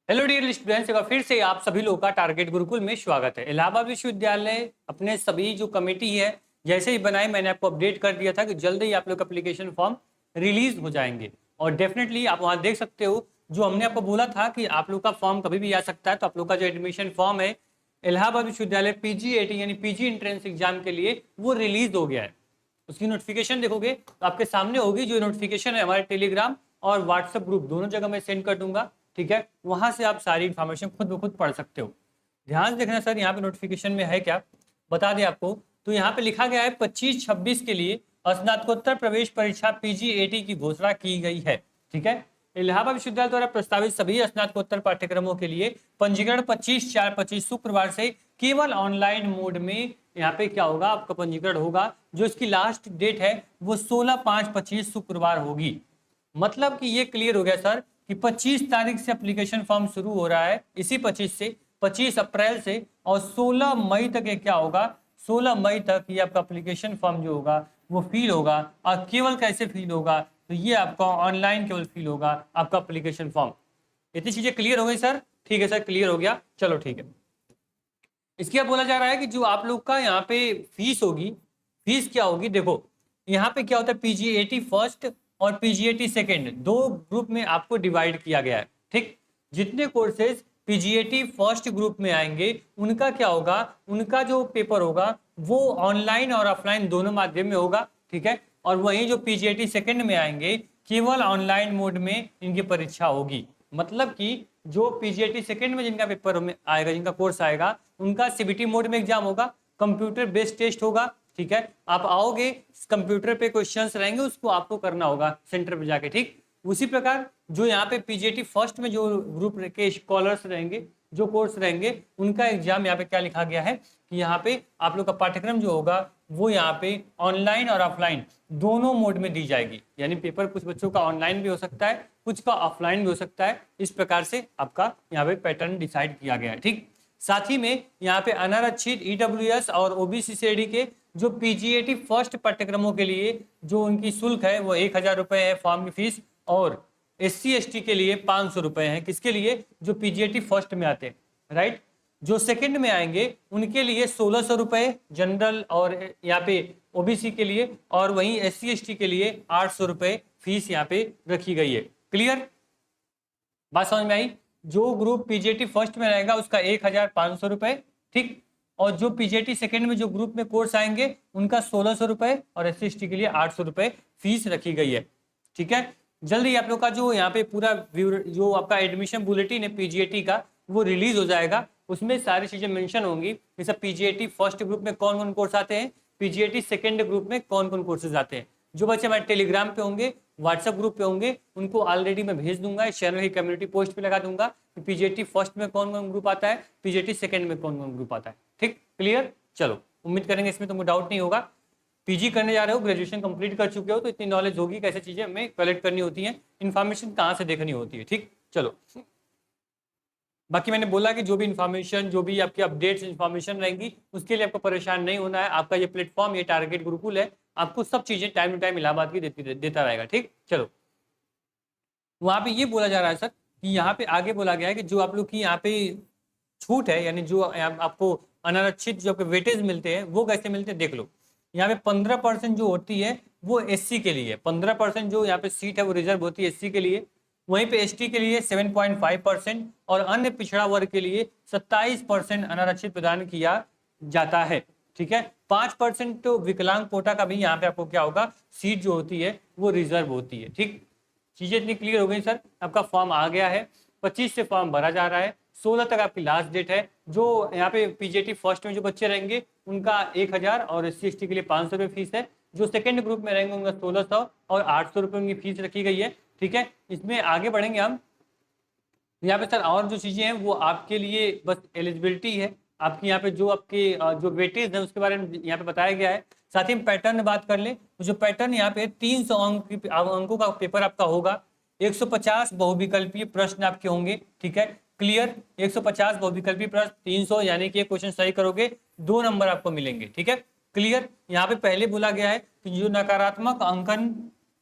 Hello dear students, एक बार फिर से आप सभी लोगों का टारगेट गुरुकुल में स्वागत है। इलाहाबाद विश्वविद्यालय अपने सभी जो कमेटी है जैसे ही बनाई, मैंने आपको अपडेट कर दिया था कि जल्द ही आप लोग एप्लीकेशन फॉर्म रिलीज हो जाएंगे और डेफिनेटली आप वहां देख सकते हो। जो हमने आपको बोला था कि आप लोग का फॉर्म कभी भी आ सकता है, तो आप लोग का जो एडमिशन फॉर्म है इलाहाबाद विश्वविद्यालय पीजीएटी यानी पीजी एंट्रेंस एग्जाम के लिए वो रिलीज हो गया है। उसकी नोटिफिकेशन देखोगे तो आपके सामने होगी। जो नोटिफिकेशन है हमारे टेलीग्राम और व्हाट्सएप ग्रुप दोनों जगह मैं सेंड कर दूंगा, ठीक है। वहां से आप सारी इन्फॉर्मेशन खुद ब खुद पढ़ सकते हो। ध्यान से देखना सर, यहाँ पे नोटिफिकेशन में है क्या, बता दें आपको। तो यहाँ पे लिखा गया है 25-26 के लिए स्नातकोत्तर प्रवेश परीक्षा पीजीएटी की घोषणा की गई है, ठीक है। इलाहाबाद विश्वविद्यालय द्वारा प्रस्तावित सभी स्नातकोत्तर पाठ्यक्रमों के लिए पंजीकरण 25/4/25 शुक्रवार से केवल ऑनलाइन मोड में यहाँ पे क्या होगा, आपका पंजीकरण होगा। जो इसकी लास्ट डेट है वो 16/5/25 शुक्रवार होगी। मतलब कि ये क्लियर हो गया सर कि 25 तारीख से एप्लीकेशन फॉर्म शुरू हो रहा है, इसी 25 अप्रैल से, और 16 मई तक ये क्या होगा, 16 मई तक ये आपका एप्लीकेशन फॉर्म जो होगा वो फिल होगा। और केवल कैसे फिल होगा, तो ये आपका ऑनलाइन केवल फिल होगा आपका एप्लीकेशन फॉर्म। इतनी चीजें क्लियर हो गई सर? ठीक है सर, क्लियर हो गया, चलो ठीक है। इसके बाद बोला जा रहा है कि जो आप लोग का यहाँ पे फीस होगी, फीस क्या होगी, देखो यहाँ पे क्या होता है, पीजीएटी फर्स्ट और पीजीएटी सेकेंड दो ग्रुप में आपको डिवाइड किया गया है, ठीक। जितने कोर्सेज पीजीएटी फर्स्ट ग्रुप में आएंगे उनका क्या होगा, उनका जो पेपर होगा वो ऑनलाइन और ऑफलाइन दोनों माध्यम में होगा, ठीक है। और वहीं जो पीजीएटी सेकेंड में आएंगे केवल ऑनलाइन मोड में इनकी परीक्षा होगी। मतलब कि जो पीजीएटी सेकेंड में जिनका पेपर में आएगा, जिनका कोर्स आएगा, उनका सीबीटी मोड में एग्जाम होगा, कंप्यूटर बेस्ड टेस्ट होगा, ठीक है। आप आओगे, कंप्यूटर पे क्वेश्चंस रहेंगे, उसको आपको करना होगा सेंटर पे जाके, ठीक। उसी प्रकार जो यहाँ पे पीजीएटी फर्स्ट में जो ग्रुप के स्कॉलर्स रहेंगे, जो कोर्स रहेंगे, उनका एग्जाम यहाँ पे क्या लिखा गया है कि यहाँ पे आप लोग का पाठ्यक्रम जो होगा वो यहाँ पे ऑनलाइन और ऑफलाइन दोनों मोड में दी जाएगी। यानी पेपर कुछ बच्चों का ऑनलाइन भी हो सकता है, कुछ का ऑफलाइन भी हो सकता है। इस प्रकार से आपका यहाँ पे पैटर्न डिसाइड किया गया है, ठीक। साथ ही में यहाँ पे अनारक्षित ईडब्ल्यूएस और ओबीसी श्रेणी के जो पीजीएटी फर्स्ट पाठ्यक्रमों के लिए जो उनकी शुल्क है वो 1000 रुपए है फॉर्म की फीस, और एससी एसटी के लिए 500 रुपए है। किसके लिए, जो पीजीएटी फर्स्ट में आते हैं, राइट। जो सेकंड में आएंगे उनके लिए 1600 रुपए जनरल और यहाँ पे ओबीसी के लिए, और वहीं एससी एसटी के लिए 800 रुपए फीस यहाँ पे रखी गई है। क्लियर, बात समझ में आई। जो ग्रुप पीजीटी फर्स्ट में रहेगा उसका 1500 रुपए, ठीक। और जो पीजीटी सेकंड में जो ग्रुप में कोर्स आएंगे उनका 1600 रुपए, और एससी एसटी के लिए 800 रुपए फीस रखी गई है, ठीक है। जल्दी आप लोग का जो यहाँ पे पूरा जो आपका एडमिशन बुलेटिन है पीजीटी का वो रिलीज हो जाएगा। उसमें सारी चीजें मेंशन होंगी, जैसे पीजीटी फर्स्ट ग्रुप में कौन कौन कोर्स आते हैं, पीजीटी सेकंड ग्रुप में कौन कौन कोर्सेज आते हैं। जो बच्चे हमारे टेलीग्राम पे होंगे, व्हाट्सएप ग्रुप पे होंगे, उनको ऑलरेडी मैं भेज दूंगा, इस चैनल की कम्युनिटी पोस्ट पे लगा दूंगा कि पीजीटी फर्स्ट में कौन कौन ग्रुप आता है, पीजीटी सेकंड में कौन कौन ग्रुप आता है, ठीक। क्लियर, चलो उम्मीद करेंगे इसमें तुमको डाउट नहीं होगा। पीजी करने जा रहे हो, ग्रेजुएशन कंप्लीट कर चुके हो, तो इतनी नॉलेज होगी कैसे चीजें हमें कलेक्ट करनी होती है, इन्फॉर्मेशन कहाँ से देखनी होती है, ठीक। चलो बाकी मैंने बोला कि जो भी इन्फॉर्मेशन, जो भी आपकी अपडेट्स इन्फॉर्मेशन रहेंगी उसके लिए आपको परेशान नहीं होना है। आपका ये प्लेटफॉर्म, ये टारगेट गुरुकुल है, आपको सब चीजें टाइम टू टाइम इलाहाबाद की देता रहेगा, ठीक। चलो वहां पे ये बोला जा रहा है सर कि यहाँ पे आगे बोला गया है कि जो आप लोग की यहाँ पे छूट है, यानी जो आपको अनारक्षित जो आपके वेटेज मिलते हैं वो कैसे मिलते हैं, देख लो। यहाँ पे 15% जो होती है वो एससी के लिए, 15% जो यहाँ पे सीट है वो रिजर्व होती है एससी के लिए। वहीं पे एसटी के लिए 7.5% और अन्य पिछड़ा वर्ग के लिए 27% अनारक्षित प्रदान किया जाता है, ठीक है। 5% तो विकलांग कोटा का भी यहाँ पे आपको क्या होगा, सीट जो होती है वो रिजर्व होती है, ठीक। चीजें इतनी क्लियर हो गई सर। आपका फॉर्म आ गया है, 25 से फॉर्म भरा जा रहा है, 16 तक आपकी लास्ट डेट है। जो यहाँ पे पीजीटी फर्स्ट में जो बच्चे रहेंगे उनका 1000 और एससी एसटी के लिए 500 रुपये फीस है। जो सेकंड ग्रुप में रहेंगे उनका 1600 और 800 रुपये उनकी फीस रखी गई है, ठीक है। इसमें आगे बढ़ेंगे हम। यहाँ पे सर और जो चीजें हैं वो आपके लिए बस एलिजिबिलिटी है, आपकी यहाँ पे जो आपके जो वेटेज है उसके बारे में यहाँ पे बताया गया है। साथ ही पैटर्न बात कर ले तो जो पैटर्न यहाँ पे 300 अंकों का पेपर आपका होगा। 150 बहुविकल्पीय प्रश्न आपके होंगे, ठीक है। क्लियर, 150 बहुविकल्पीय प्रश्न, 300 यानी कि क्वेश्चन सही करोगे 2 नंबर आपको मिलेंगे, ठीक है। क्लियर, यहाँ पे पहले बोला गया है कि जो नकारात्मक अंकन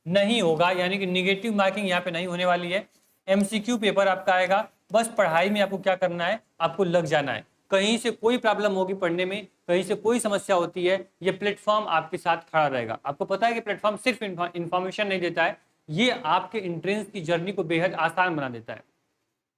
नहीं होगा, यानी कि निगेटिव मार्किंग यहाँ पे नहीं होने वाली है। एमसीक्यू पेपर आपका आएगा बस पढ़ाई में आपको क्या करना है, आपको लग जाना है। कहीं से कोई प्रॉब्लम होगी पढ़ने में, कहीं से कोई समस्या होती है, ये प्लेटफॉर्म आपके साथ खड़ा रहेगा। आपको पता है कि प्लेटफॉर्म सिर्फ इंफॉर्मेशन नहीं देता है, ये आपके एंट्रेंस की जर्नी को बेहद आसान बना देता है।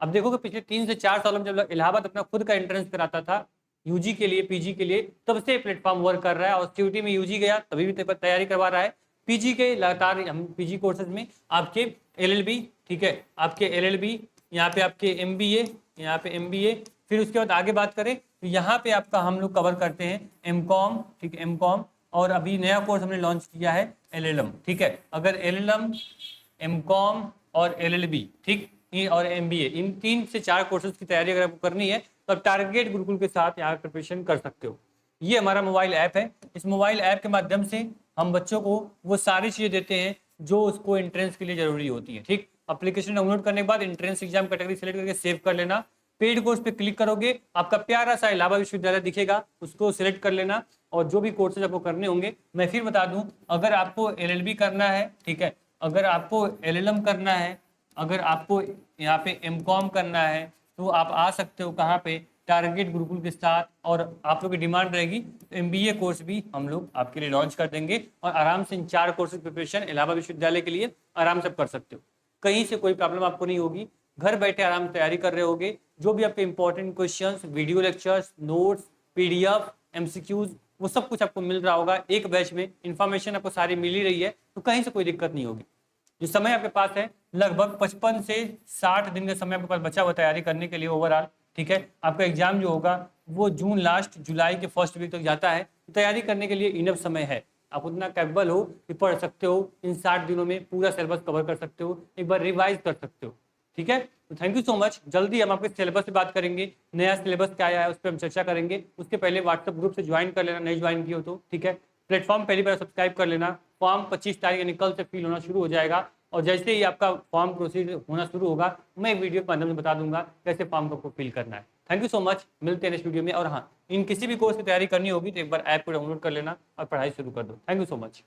अब देखो कि पिछले 3 से 4 सालों में जब इलाहाबाद अपना खुद का एंट्रेंस कराता था यूजी के लिए, पीजी के लिए, तब से प्लेटफॉर्म वर्क कर रहा है। और सीयूटी में यूजी गया तभी भी तैयारी करवा रहा है। पीजी के लगातार हम पीजी कोर्सेज में आपके एलएलबी, ठीक है, आपके एलएलबी, यहाँ पे आपके एमबीए, यहाँ पे एमबीए, फिर उसके बाद आगे बात करें तो यहाँ पे आपका हम लोग कवर करते हैं एमकॉम, ठीक है, एमकॉम। और अभी नया कोर्स हमने लॉन्च किया है एलएलएम, ठीक है। अगर एलएलएम, एमकॉम और एलएलबी, ठीक, और एमबीए, इन 3 से 4 कोर्सेज की तैयारी अगर आपको करनी है तो आप टारगेट गुरुकुल के साथ यहाँ प्रिपरेशन कर सकते हो। ये हमारा मोबाइल ऐप है। इस मोबाइल ऐप के माध्यम से हम बच्चों को वो सारी चीज़ें देते हैं जो उसको एंट्रेंस के लिए जरूरी होती है, ठीक। एप्लीकेशन डाउनलोड करने के बाद एंट्रेंस एग्जाम कैटेगरी सेलेक्ट करके सेव कर लेना। पेड कोर्स पे क्लिक करोगे, आपका प्यारा सा इलाहाबाद विश्वविद्यालय दिखेगा, उसको सिलेक्ट कर लेना। और जो भी कोर्सेज आपको करने होंगे, मैं फिर बता दूं, अगर आपको एलएलबी करना है, ठीक है, अगर आपको एलएलएम करना है, अगर आपको यहाँ पे एमकॉम करना है, तो आप आ सकते हो कहाँ पे, टारगेट गुरुकुल के साथ। और आप लोग की डिमांड रहेगी तो एमबीए कोर्स भी हम लोग आपके लिए लॉन्च कर देंगे। और आराम से इन 4 कोर्सेज प्रिपरेशन इलाहाबाद विश्वविद्यालय के लिए आराम से कर सकते हो। कहीं से कोई प्रॉब्लम आपको नहीं होगी, घर बैठे आराम से तैयारी कर रहे होगे। जो भी आपके important questions, video lectures, notes, PDF, MCQs, वो सब कुछ आपको मिल रहा होगा एक बैच में। इन्फॉर्मेशन आपको सारी मिल ही रही है, तो कहीं से कोई दिक्कत नहीं होगी। जो समय आपके पास है, लगभग 55 से 60 दिन का समय आपके पास बचा हुआ तैयारी करने के लिए ओवरऑल, ठीक है। आपका एग्जाम जो होगा वो जून लास्ट, जुलाई के फर्स्ट वीक तक जाता है। तो तैयारी करने के लिए इनफ समय है, आप उतना कैपेबल हो कि पढ़ सकते हो। इन 60 दिनों में पूरा सिलेबस कवर कर सकते हो, एक बार रिवाइज कर सकते हो, ठीक है। तो थैंक यू सो मच। जल्दी हम आपके सिलेबस पे बात करेंगे, नया सिलेबस क्या आया है उस पर हम चर्चा करेंगे। उसके पहले व्हाट्सएप ग्रुप से ज्वाइन कर लेना, नहीं ज्वाइन किया हो तो, ठीक है। प्लेटफॉर्म पहली बार सब्सक्राइब कर लेना। फॉर्म 25 तारीख यानी कल से फिल होना शुरू हो जाएगा। और जैसे ही आपका फॉर्म प्रोसीड होना शुरू होगा, मैं वीडियो के माध्यम से बता दूंगा कैसे फॉर्म को फिल करना है। थैंक यू सो मच, मिलते हैं नेक्स्ट वीडियो में। और हाँ, इन किसी भी कोर्स की तैयारी करनी होगी तो एक बार ऐप को डाउनलोड कर लेना और पढ़ाई शुरू कर दो। Thank you so much.